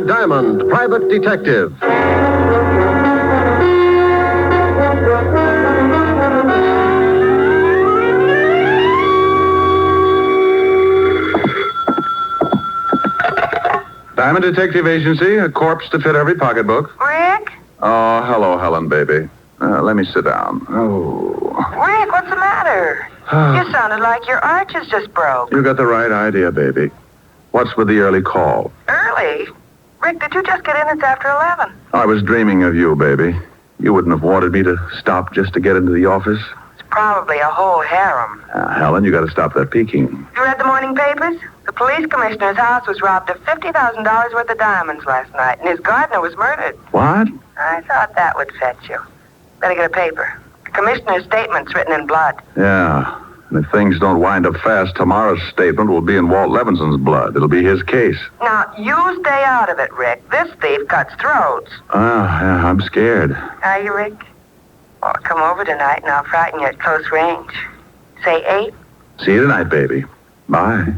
Diamond, Private Detective. Diamond Detective Agency, a corpse to fit every pocketbook. Rick? Oh, hello, Helen, baby. Let me sit down. Oh. Rick, what's the matter? You sounded like your arches just broke. You got the right idea, baby. What's with the early call? Early? Rick, did you just get in? It's after 11. I was dreaming of you, baby. You wouldn't have wanted me to stop just to get into the office. It's probably a whole harem. Helen, you got to stop that peeking. You read the morning papers? The police commissioner's house was robbed of $50,000 worth of diamonds last night, and his gardener was murdered. What? I thought that would fetch you. Better get a paper. The commissioner's statement's written in blood. Yeah. And if things don't wind up fast, tomorrow's statement will be in Walt Levinson's blood. It'll be his case. Now, you stay out of it, Rick. This thief cuts throats. Yeah, I'm scared. Are you, Rick? Well, come over tonight, and I'll frighten you at close range. Say 8. See you tonight, baby. Bye.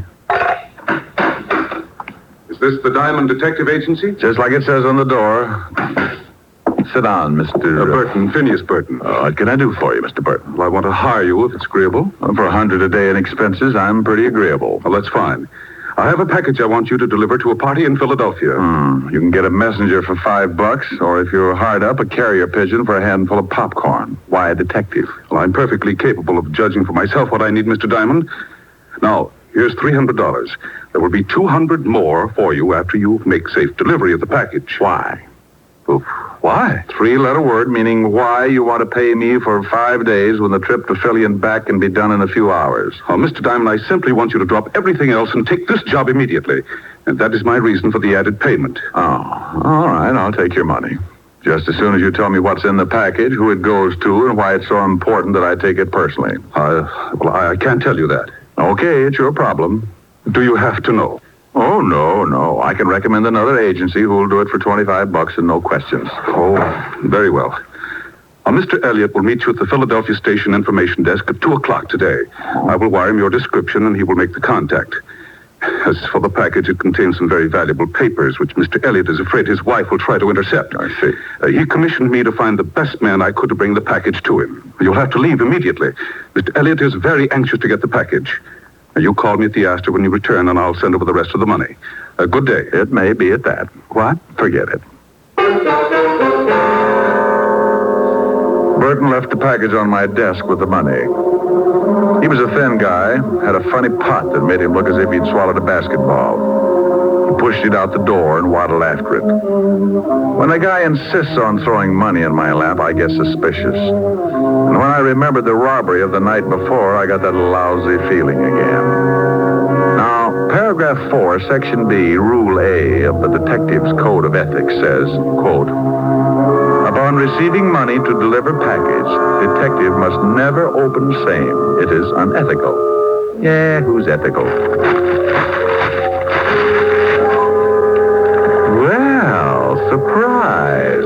Is this the Diamond Detective Agency? Just like it says on the door. Sit down, Mr. Burton, Phineas Burton. What can I do for you, Mr. Burton? Well, I want to hire you if it's agreeable. Well, for $100 a day in expenses, I'm pretty agreeable. Well, that's fine. I have a package I want you to deliver to a party in Philadelphia. You can get a messenger for $5, or if you're hard up, a carrier pigeon for a handful of popcorn. Why a detective? Well, I'm perfectly capable of judging for myself what I need, Mr. Diamond. Now, here's $300. There will be $200 more for you after you make safe delivery of the package. Why? Oof. Why? 3-letter word meaning why you want to pay me for 5 days when the trip to Philly and back can be done in a few hours. Oh, Mr. Diamond, I simply want you to drop everything else and take this job immediately. And that is my reason for the added payment. Oh, all right, I'll take your money. Just as soon as you tell me what's in the package, who it goes to, and why it's so important that I take it personally. Well, I can't tell you that. Okay, it's your problem. Do you have to know? Oh, no. I can recommend another agency who will do it for $25 and no questions. Oh, very well. Mr. Elliott will meet you at the Philadelphia Station Information Desk at 2 o'clock today. I will wire him your description, and he will make the contact. As for the package, it contains some very valuable papers, which Mr. Elliott is afraid his wife will try to intercept. I see. He commissioned me to find the best man I could to bring the package to him. You'll have to leave immediately. Mr. Elliott is very anxious to get the package. You call me at the Astor when you return, and I'll send over the rest of the money. Good day. It may be at that. What? Forget it. Burton left the package on my desk with the money. He was a thin guy, had a funny pot that made him look as if he'd swallowed a basketball. He pushed it out the door and waddled after it. When a guy insists on throwing money in my lap, I get suspicious. And when I remembered the robbery of the night before, I got that lousy feeling again. Now, paragraph 4, section B, rule A of the Detective's Code of Ethics says, quote, upon receiving money to deliver package, detective must never open same. It is unethical. Yeah, who's ethical? Well, surprise.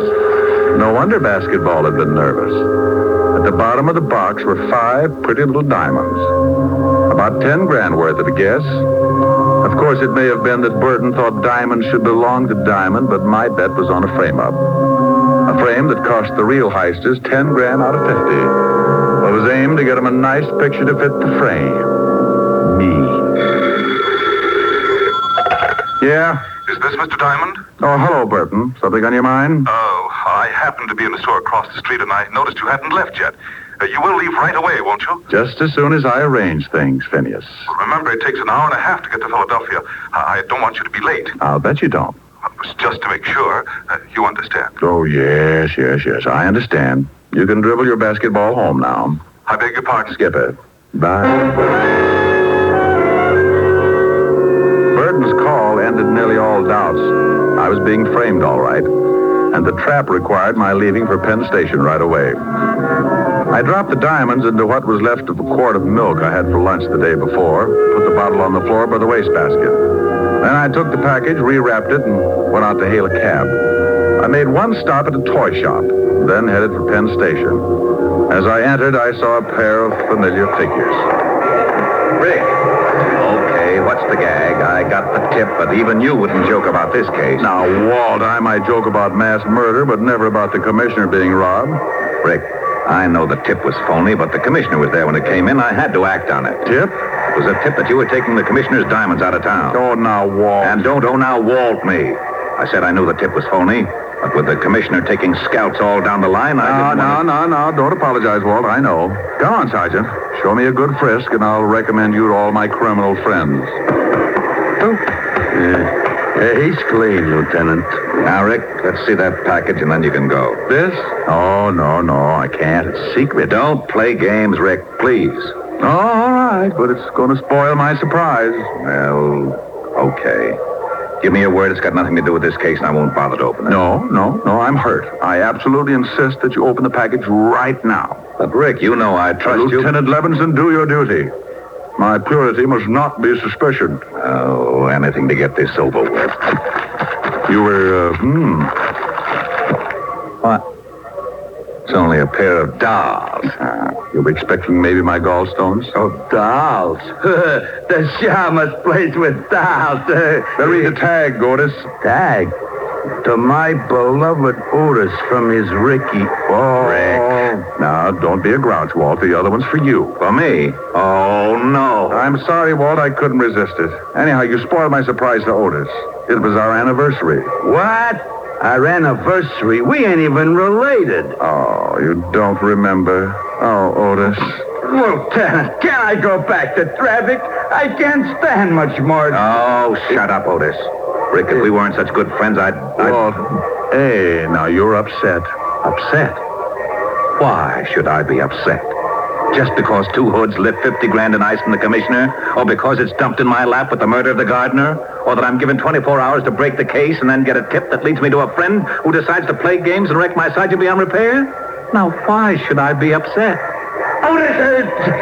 No wonder basketball had been nervous. At the bottom of the box were 5 pretty little diamonds. About 10 grand worth at a guess. Of course, it may have been that Burton thought diamonds should belong to Diamond, but my bet was on a frame-up. A frame that cost the real heisters 10 grand out of 50. It was aimed to get him a nice picture to fit the frame. Me. Yeah? Is this Mr. Diamond? Oh, hello, Burton. Something on your mind? Oh, I happened to be in the store across the street, and I noticed you hadn't left yet. You will leave right away, won't you? Just as soon as I arrange things, Phineas. Well, remember, it takes an hour and a half to get to Philadelphia. I don't want you to be late. I'll bet you don't. It was just to make sure. You understand. Oh, yes. I understand. You can dribble your basketball home now. I beg your pardon? Skip it. Bye. Burton's call ended nearly all doubts. I was being framed all right, and the trap required my leaving for Penn Station right away. I dropped the diamonds into what was left of a quart of milk I had for lunch the day before, put the bottle on the floor by the wastebasket. Then I took the package, rewrapped it, and went out to hail a cab. I made one stop at a toy shop, then headed for Penn Station. As I entered, I saw a pair of familiar figures. Rick. Okay, what that's the gag. I got the tip, but even you wouldn't joke about this case. Now, Walt, I might joke about mass murder, but never about the commissioner being robbed. Rick, I know the tip was phony, but the commissioner was there when it came in. I had to act on it. Tip? It was a tip that you were taking the commissioner's diamonds out of town. Oh, now, Walt. And don't now Walt me. I said I knew the tip was phony, but with the commissioner taking scouts all down the line, I didn't want to... No. Don't apologize, Walt. I know. Come on, Sergeant. Show me a good frisk, and I'll recommend you to all my criminal friends. He's clean, Lieutenant. Now, Rick, let's see that package, and then you can go. This? Oh, no, I can't. It's secret. Don't play games, Rick, please. Oh, all right, but it's going to spoil my surprise. Well, okay. Give me your word it's got nothing to do with this case, and I won't bother to open it. No, I'm hurt. I absolutely insist that you open the package right now. But, Rick, you know I trust you. Lieutenant Levinson, do your duty. My purity must not be suspicioned. Oh, anything to get this over with. You were, What? It's only a pair of dolls. You'll be expecting maybe my gallstones? Oh, dolls. The shamus plays with dolls. Read the tag, Otis. Tag? To my beloved Otis from his Ricky. Oh. Rick. Now, don't be a grouch, Walt. The other one's for you. For me? Oh, no. I'm sorry, Walt. I couldn't resist it. Anyhow, you spoiled my surprise to Otis. It was our anniversary. What? Our anniversary? We ain't even related. Oh, you don't remember. Oh, Otis. Lieutenant, can I go back to traffic? I can't stand much more. Oh, shut up, Otis. Rick, if we weren't such good friends, I'd... Walt, hey, now you're upset. Upset? Why should I be upset? Just because two hoods lift 50 grand in ice from the commissioner? Or because it's dumped in my lap with the murder of the gardener? Or that I'm given 24 hours to break the case and then get a tip that leads me to a friend who decides to play games and wreck my Sergeant beyond repair? Now, why should I be upset?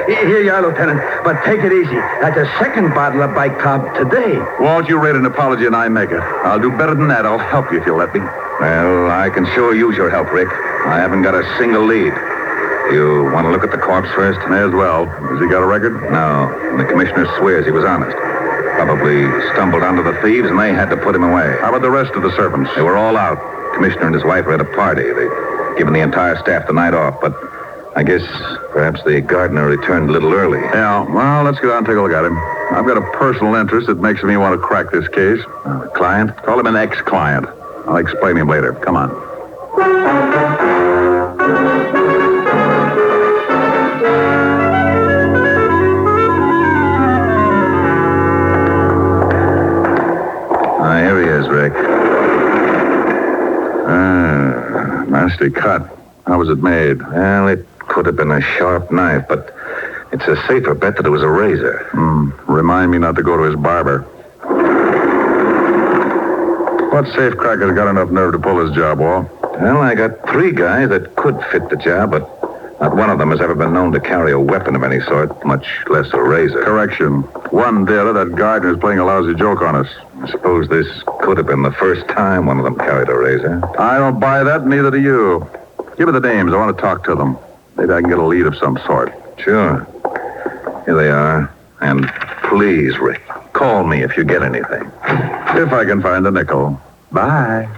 Here you are, Lieutenant. But take it easy. That's a second bottle of bicarb today. Walt, you read an apology and I make it. I'll do better than that. I'll help you if you'll let me. Well, I can sure use your help, Rick. I haven't got a single lead. You want to look at the corpse first? May as well. Has he got a record? No. And the commissioner swears he was honest. Probably stumbled onto the thieves and they had to put him away. How about the rest of the servants? They were all out. Commissioner and his wife were at a party. They'd given the entire staff the night off, but I guess perhaps the gardener returned a little early. Yeah, well, let's get out and take a look at him. I've got a personal interest that makes me want to crack this case. Client? Call him an ex-client. I'll explain him later. Come on. Here he is, Rick. Nasty cut. How was it made? Well, it could have been a sharp knife, but it's a safer bet that it was a razor. Remind me not to go to his barber. What safecracker's got enough nerve to pull his job, Walt? Well, I got 3 guys that could fit the job, but not one of them has ever been known to carry a weapon of any sort, much less a razor. Correction. One did. That gardener's playing a lousy joke on us. I suppose this could have been the first time one of them carried a razor. I don't buy that, neither do you. Give me the names. I want to talk to them. Maybe I can get a lead of some sort. Sure. Here they are. And please, Rick, call me if you get anything. If I can find a nickel. Bye.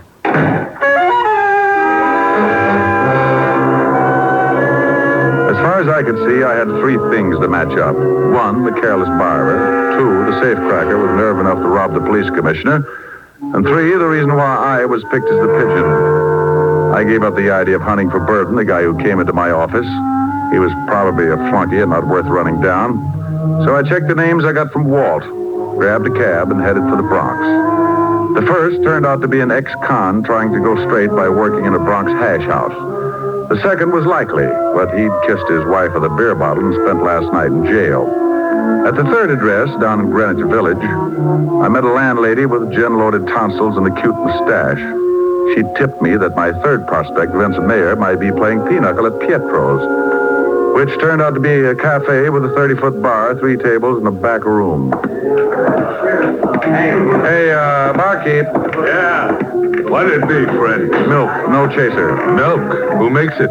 As far as I could see, I had 3 things to match up. 1, the careless barber. 2, the safecracker with nerve enough to rob the police commissioner. And 3, the reason why I was picked as the pigeon. I gave up the idea of hunting for Burton, the guy who came into my office. He was probably a flunky and not worth running down. So I checked the names I got from Walt, grabbed a cab, and headed for the Bronx. The first turned out to be an ex-con trying to go straight by working in a Bronx hash house. The second was likely, but he'd kissed his wife with a beer bottle and spent last night in jail. At the third address, down in Greenwich Village, I met a landlady with gin-loaded tonsils and a cute mustache. She tipped me that my third prospect, Vincent Mayer, might be playing pinochle at Pietro's, which turned out to be a cafe with a 30-foot bar, 3 tables, and a back room. Hey, barkeep. Yeah. What'd it be, Fred? Milk, no chaser. Milk? Who makes it?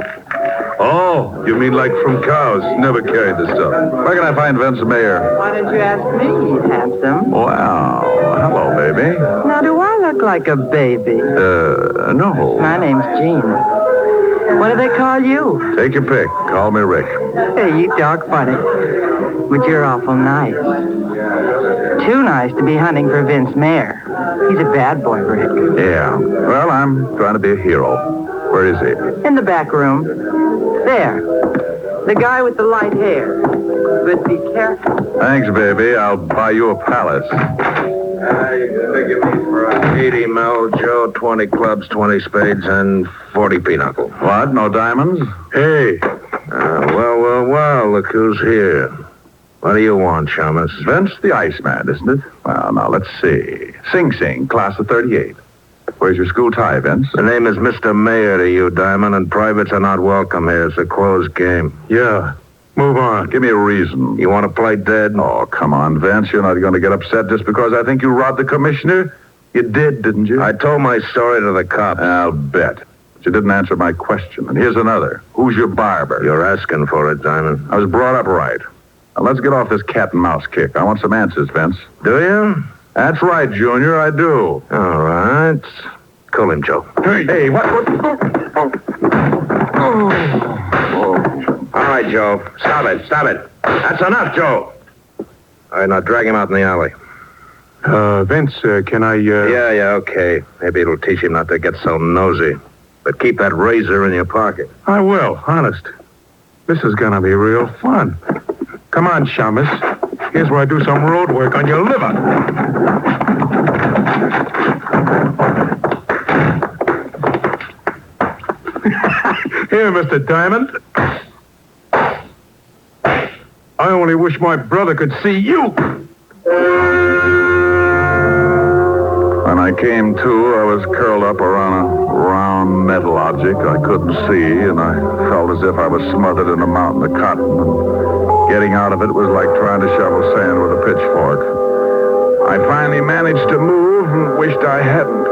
Oh, you mean like from cows? Never carried the stuff. Where can I find Vince Mayer? Why don't you ask me, handsome? Wow. Hello, baby. Now, do I look like a baby? No. My name's Jean. What do they call you? Take your pick. Call me Rick. Hey, you talk funny. But you're awful nice. Too nice to be hunting for Vince Mayer. He's a bad boy, Rick. Yeah. Well, I'm trying to be a hero. Where is he? In the back room. There. The guy with the light hair. But be careful. Thanks, baby. I'll buy you a palace. You figure me for a 80 mil, Joe, 20 clubs, 20 spades, and 40 pinochle. What? No diamonds? Hey. Well, look who's here. What do you want, Shamus? Vince the Iceman, isn't it? Well, now, let's see. Sing Sing, class of 38. Where's your school tie, Vince? The name is Mr. Mayer to you, Diamond, and privates are not welcome here. It's a closed game. Yeah. Move on. Give me a reason. You want to play dead? Oh, come on, Vince. You're not going to get upset just because I think you robbed the commissioner? You did, didn't you? I told my story to the cops. I'll bet. But you didn't answer my question. And here's another. Who's your barber? You're asking for it, Diamond. I was brought up right. Now, let's get off this cat and mouse kick. I want some answers, Vince. Do you? That's right, Junior. I do. All right. Call him, Joe. Hey, what? All right, Joe. Stop it. That's enough, Joe. All right, now drag him out in the alley. Vince, can I, Yeah, okay. Maybe it'll teach him not to get so nosy. But keep that razor in your pocket. I will, honest. This is gonna be real fun. Come on, Shamus. Here's where I do some road work on your liver. Here, Mr. Diamond. I only wish my brother could see you. When I came to, I was curled up around a round metal object I couldn't see, and I felt as if I was smothered in a mountain of cotton. And getting out of it was like trying to shovel sand with a pitchfork. I finally managed to move and wished I hadn't,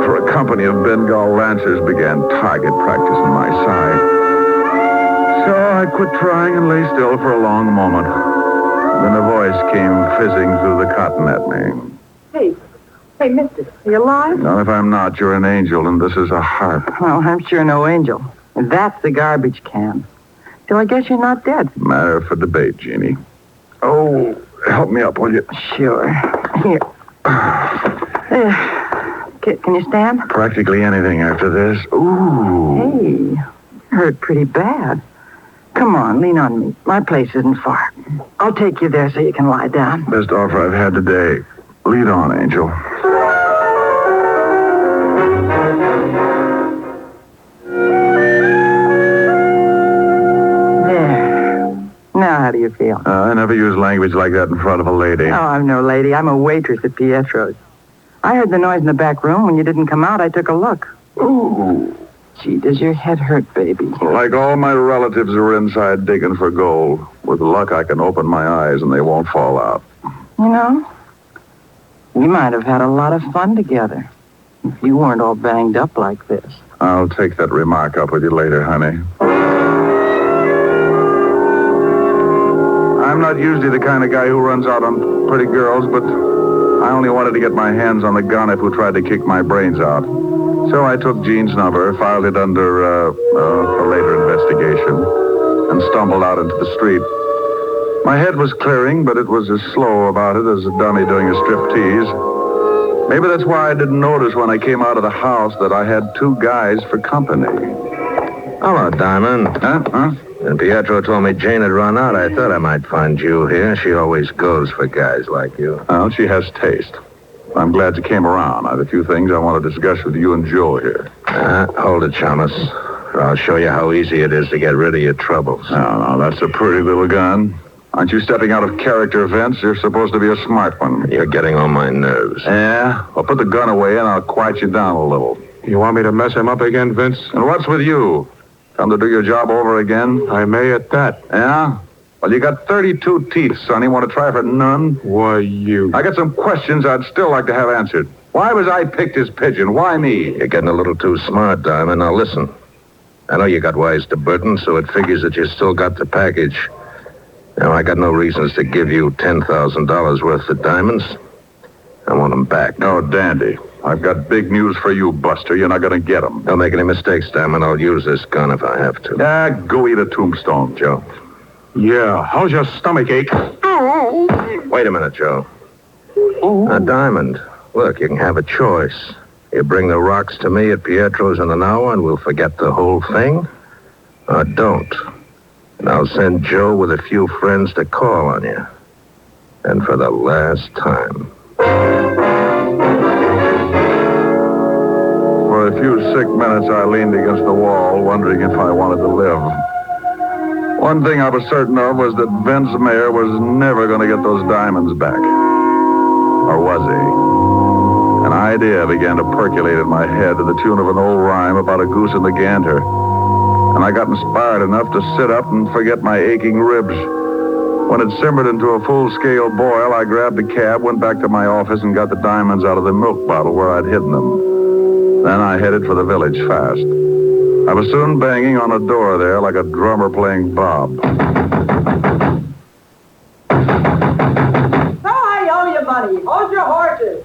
for a company of Bengal lancers began target practice on my side. So I quit trying and lay still for a long moment. Then a voice came fizzing through the cotton at me. Hey, mister, are you alive? Now, if I'm not, you're an angel, and this is a heart. Well, I'm sure no angel. And that's the garbage can. So I guess you're not dead. Matter for debate, Jeannie. Oh, help me up, will you? Sure. Here. Can you stand? Practically anything after this. Ooh. Hey, hurt pretty bad. Come on, lean on me. My place isn't far. I'll take you there so you can lie down. Best offer I've had today. Lead on, Angel. There. Now, how do you feel? I never use language like that in front of a lady. Oh, I'm no lady. I'm a waitress at Pietro's. I heard the noise in the back room. When you didn't come out, I took a look. Ooh. Gee, does your head hurt, baby? Like all my relatives are inside digging for gold. With luck, I can open my eyes and they won't fall out. You know, we might have had a lot of fun together if you weren't all banged up like this. I'll take that remark up with you later, honey. I'm not usually the kind of guy who runs out on pretty girls, but I only wanted to get my hands on the gun if who tried to kick my brains out. So I took Jean's number, filed it under for later investigation, and stumbled out into the street. My head was clearing, but it was as slow about it as a dummy doing a striptease. Maybe that's why I didn't notice when I came out of the house that I had two guys for company. Hello, Diamond. Huh? When Pietro told me Jane had run out, I thought I might find you here. She always goes for guys like you. Well, she has taste. I'm glad you came around. I have a few things I want to discuss with you and Joe here. Hold it, Shamus. I'll show you how easy it is to get rid of your troubles. No, that's a pretty little gun. Aren't you stepping out of character, Vince? You're supposed to be a smart one. You're getting on my nerves. Yeah? Well, put the gun away and I'll quiet you down a little. You want me to mess him up again, Vince? And what's with you? Come to do your job over again? I may at that. Yeah? Well, you got 32 teeth, Sonny. Want to try for none? Why, you... I got some questions I'd still like to have answered. Why was I picked as pigeon? Why me? You're getting a little too smart, Diamond. Now, listen. I know you got wise to Burton, so it figures that you still got the package. Now, I got no reasons to give you $10,000 worth of diamonds. I want them back. Oh, dandy. I've got big news for you, Buster. You're not going to get them. Don't make any mistakes, Diamond. I'll use this gun if I have to. Ah, go eat a tombstone, Joe. Yeah, how's your stomach ache? Wait a minute, Joe. Now, Diamond, look, you can have a choice. You bring the rocks to me at Pietro's in an hour and we'll forget the whole thing. Or don't. And I'll send Joe with a few friends to call on you. And for the last time. For a few sick minutes, I leaned against the wall, wondering if I wanted to live. One thing I was certain of was that Vince Mayer was never going to get those diamonds back. Or was he? An idea began to percolate in my head to the tune of an old rhyme about a goose and the gander. And I got inspired enough to sit up and forget my aching ribs. When it simmered into a full-scale boil, I grabbed a cab, went back to my office, and got the diamonds out of the milk bottle where I'd hidden them. Then I headed for the village fast. I was soon banging on a door there like a drummer playing Bob. Hi, all you money. Hold your horses.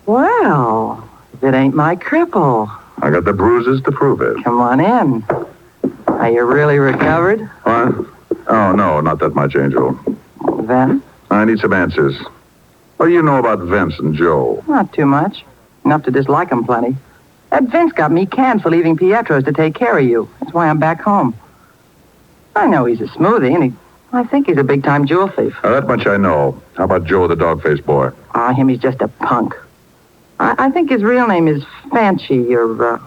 Well, if it ain't my cripple. I got the bruises to prove it. Come on in. Are you really recovered? What? Oh, no, not that much, Angel. Then? I need some answers. What do you know about Vince and Joe? Not too much. Enough to dislike him plenty. That Vince got me canned for leaving Pietro's to take care of you. That's why I'm back home. I know he's a smoothie, and I think he's a big-time jewel thief. That much I know. How about Joe, the dog-faced boy? Him, he's just a punk. I think his real name is Fanchi or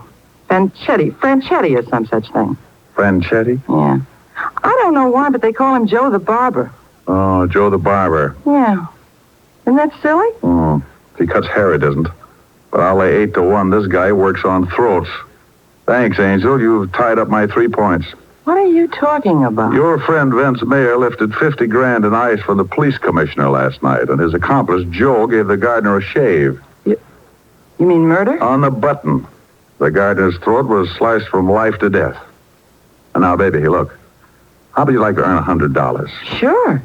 Franchetti or some such thing. Franchetti? Yeah. I don't know why, but they call him Joe the Barber. Oh, Joe the Barber. Yeah. Isn't that silly? Oh, if he cuts hair, it isn't. But I'll lay 8 to 1. This guy works on throats. Thanks, Angel. You've tied up my 3 points. What are you talking about? Your friend Vince Mayer lifted 50 grand in ice from the police commissioner last night, and his accomplice, Joe, gave the gardener a shave. You mean murder? On the button. The gardener's throat was sliced from life to death. And now, baby, look. How would you like to earn $100? Sure.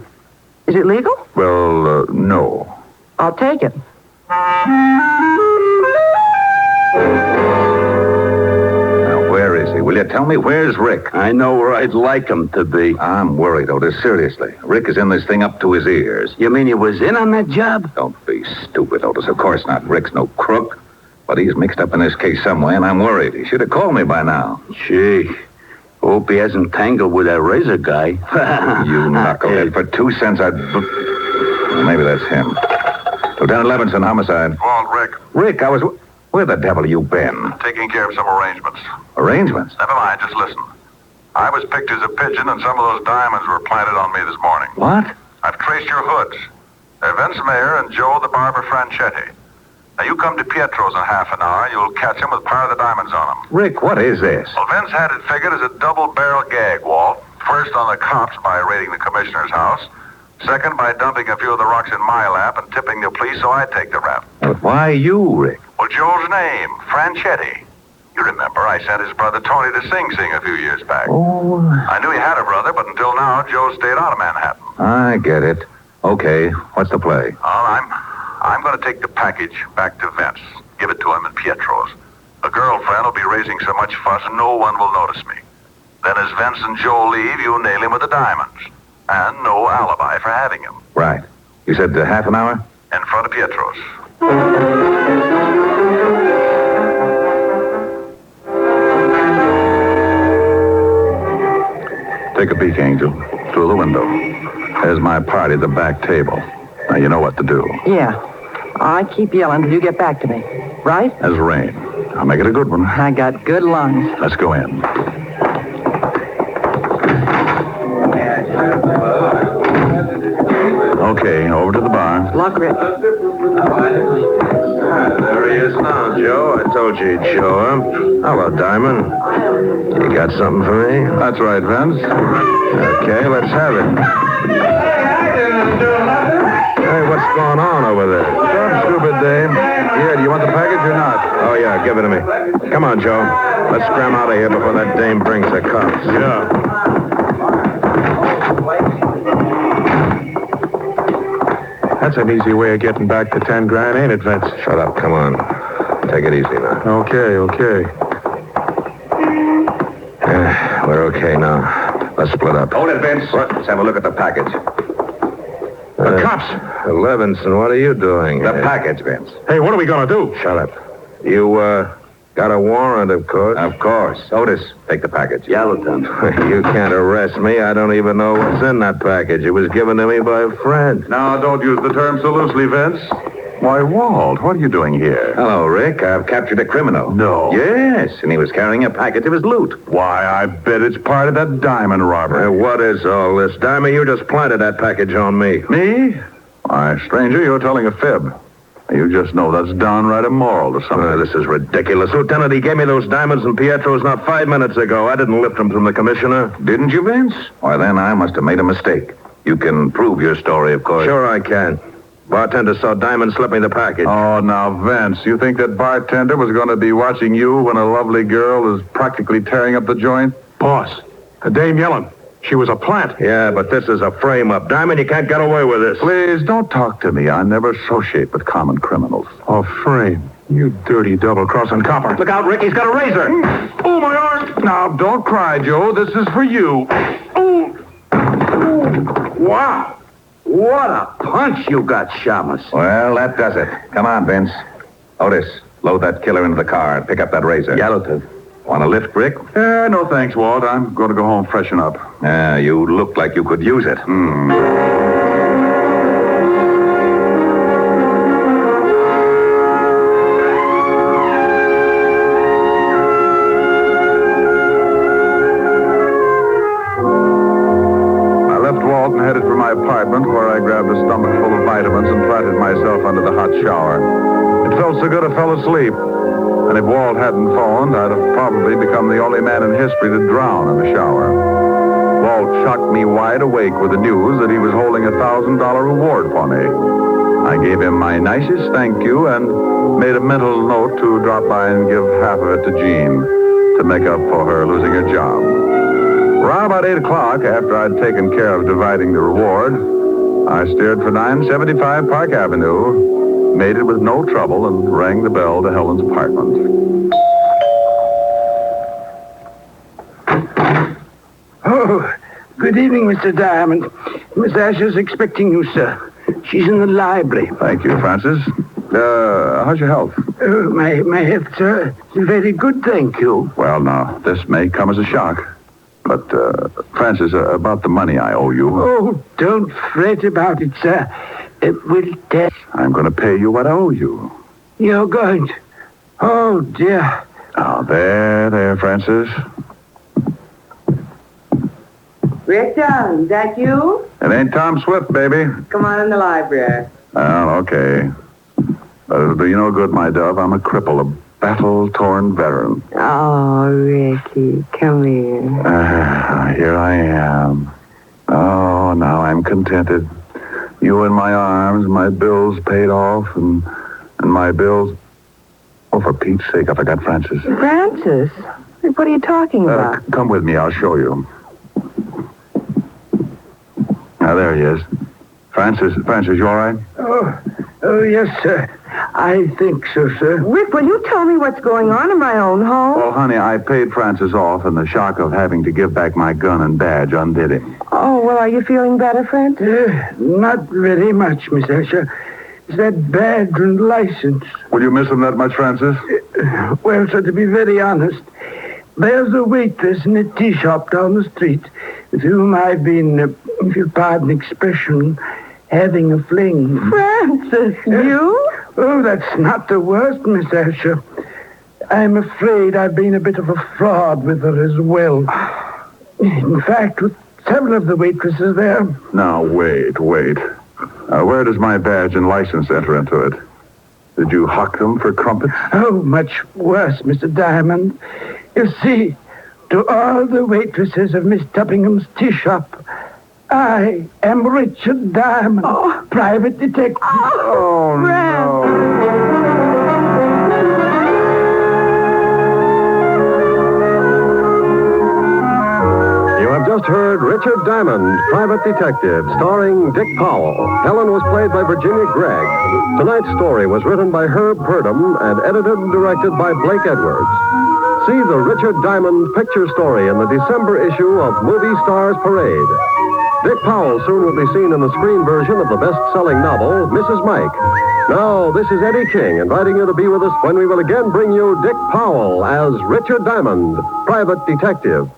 Is it legal? Well, no. I'll take it. Now, where is he? Will you tell me where's Rick? I know where I'd like him to be. I'm worried, Otis. Seriously. Rick is in this thing up to his ears. You mean he was in on that job? Don't be stupid, Otis. Of course not. Rick's no crook. But he's mixed up in this case some way, and I'm worried. He should have called me by now. Gee. Hope he hasn't tangled with that razor guy. You knucklehead. For 2 cents, I'd... Well, maybe that's him. Lieutenant Levinson, homicide. Well, Rick, Rick, Where the devil you been? taking care of some arrangements. Arrangements? Never mind, just listen. I was picked as a pigeon, and some of those diamonds were planted on me this morning. What? I've traced your hoods. They're Vince Mayer and Joe the Barber Franchetti. Now, you come to Pietro's in half an hour, and you'll catch him with part of the diamonds on him. Rick, what is this? Well, Vince had it figured as a double-barrel gag, Walt. First on the cops by raiding the commissioner's house. Second by dumping a few of the rocks in my lap and tipping the police so I'd take the rap. But why you, Rick? Well, Joe's name, Franchetti. You remember I sent his brother Tony to Sing Sing a few years back. Oh, I knew he had a brother, but until now, Joe stayed out of Manhattan. I get it. Okay, what's the play? I'm going to take the package back to Vince. Give it to him in Pietro's. A girlfriend will be raising so much fuss, no one will notice me. Then as Vince and Joe leave, you nail him with the diamonds. And no alibi for having him. Right. You said half an hour? In front of Pietro's. Take a peek, Angel. Through the window. There's my party at the back table. Now, you know what to do. Yeah. I keep yelling till you get back to me. Right? As rain. I'll make it a good one. I got good lungs. Let's go in. Okay, over to the bar. Luck, Rick. There he is now, Joe. I told you he'd show up. Hello, Diamond. You got something for me? That's right, Vince. Okay, let's have it. Hey, what's going on over there? Something stupid, Dame. Here, do you want the package or not? Oh, yeah, give it to me. Come on, Joe. Let's scram out of here before that dame brings the cops. Yeah. That's an easy way of getting back to 10 grand, ain't it, Vince? Shut up. Come on. Take it easy now. Okay. We're okay now. Let's split up. Hold it, Vince. Let's have a look at the package. The cops. Levinson, what are you doing? The package, Vince. Hey, what are we going to do? Shut up. You, got a warrant, of course. Of course. Otis, take the package. Yellowton. You can't arrest me. I don't even know what's in that package. It was given to me by a friend. Now, don't use the term so loosely, Vince. Why, Walt, what are you doing here? Hello, Rick. I've captured a criminal. No. Yes, and he was carrying a package of his loot. Why, I bet it's part of that diamond robbery. What is all this? Diamond, you just planted that package on me. Me? Why, stranger, you're telling a fib. You just know that's downright immoral to somebody. This is ridiculous. Lieutenant, he gave me those diamonds and Pietro's not 5 minutes ago. I didn't lift them from the commissioner. Didn't you, Vince? Why, then I must have made a mistake. You can prove your story, of course. Sure I can. Bartender saw Diamond slip me the package. Oh, now, Vince, you think that bartender was going to be watching you when a lovely girl is practically tearing up the joint? Boss, Dame Yellen. She was a plant. Yeah, but this is a frame-up. Diamond, you can't get away with this. Please, don't talk to me. I never associate with common criminals. A frame. You dirty double-crossing copper. Look out, Rick. He's got a razor. Oh, my arm. Now, don't cry, Joe. This is for you. Wow. What a punch you got, Shamus. Well, that does it. Come on, Vince. Otis, load that killer into the car and pick up that razor. Yellowton. Want a lift, Rick? No thanks, Walt. I'm going to go home freshen up. You look like you could use it. I left Walt and headed for my apartment, where I grabbed a stomach full of vitamins and planted myself under the hot shower. It felt so good I fell asleep. And if Walt hadn't phoned, I'd have probably become the only man in history to drown in the shower. Walt shocked me wide awake with the news that he was holding a $1,000 reward for me. I gave him my nicest thank you and made a mental note to drop by and give half of it to Jean to make up for her losing her job. Around about 8 o'clock, after I'd taken care of dividing the reward, I steered for 975 Park Avenue, made it with no trouble, and rang the bell to Helen's apartment. Oh, good evening, Mr. Diamond. Miss Asher's expecting you, sir. She's in the library. Thank you, Francis. How's your health? Oh, my health, sir, is very good, thank you. Well, now, this may come as a shock. But, Francis, about the money I owe you. Oh, don't fret about it, sir. We'll tell. I'm going to pay you what I owe you. You're going to? Oh, dear. Oh, there, Francis. Rick Dunn, is that you? It ain't Tom Swift, baby. Come on in the library. Well, okay. But it'll do you no good, my dove. I'm a cripple, a battle-torn veteran. Oh, Ricky, come here. Here I am. Oh, now I'm contented. You in my arms, my bills paid off, and my bills... Oh, for Pete's sake, I forgot Francis. Francis? What are you talking about? Come with me, I'll show you. Now, there he is. Francis, you all right? Oh, yes, sir. I think so, sir. Rick, will you tell me what's going on in my own home? Well, honey, I paid Francis off, and the shock of having to give back my gun and badge undid him. Oh, well, are you feeling better, Francis? Not very much, Miss Asher. It's that badge and license. Will you miss him that much, Francis? Well, sir, to be very honest, there's a waitress in a tea shop down the street with whom I've been, if you'll pardon the expression, having a fling. Francis, you? Oh, that's not the worst, Miss Asher. I'm afraid I've been a bit of a fraud with her as well. In fact, with several of the waitresses there. Now, wait. Where does my badge and license enter into it? Did you hock them for crumpets? Oh, much worse, Mr. Diamond. You see, to all the waitresses of Miss Tuppingham's tea shop, I am Richard Diamond, private detective. Oh, no. You have just heard Richard Diamond, Private Detective, starring Dick Powell. Helen was played by Virginia Gregg. Tonight's story was written by Herb Purdom and edited and directed by Blake Edwards. See the Richard Diamond picture story in the December issue of Movie Stars Parade. Dick Powell soon will be seen in the screen version of the best-selling novel, Mrs. Mike. Now, this is Eddie King inviting you to be with us when we will again bring you Dick Powell as Richard Diamond, Private Detective.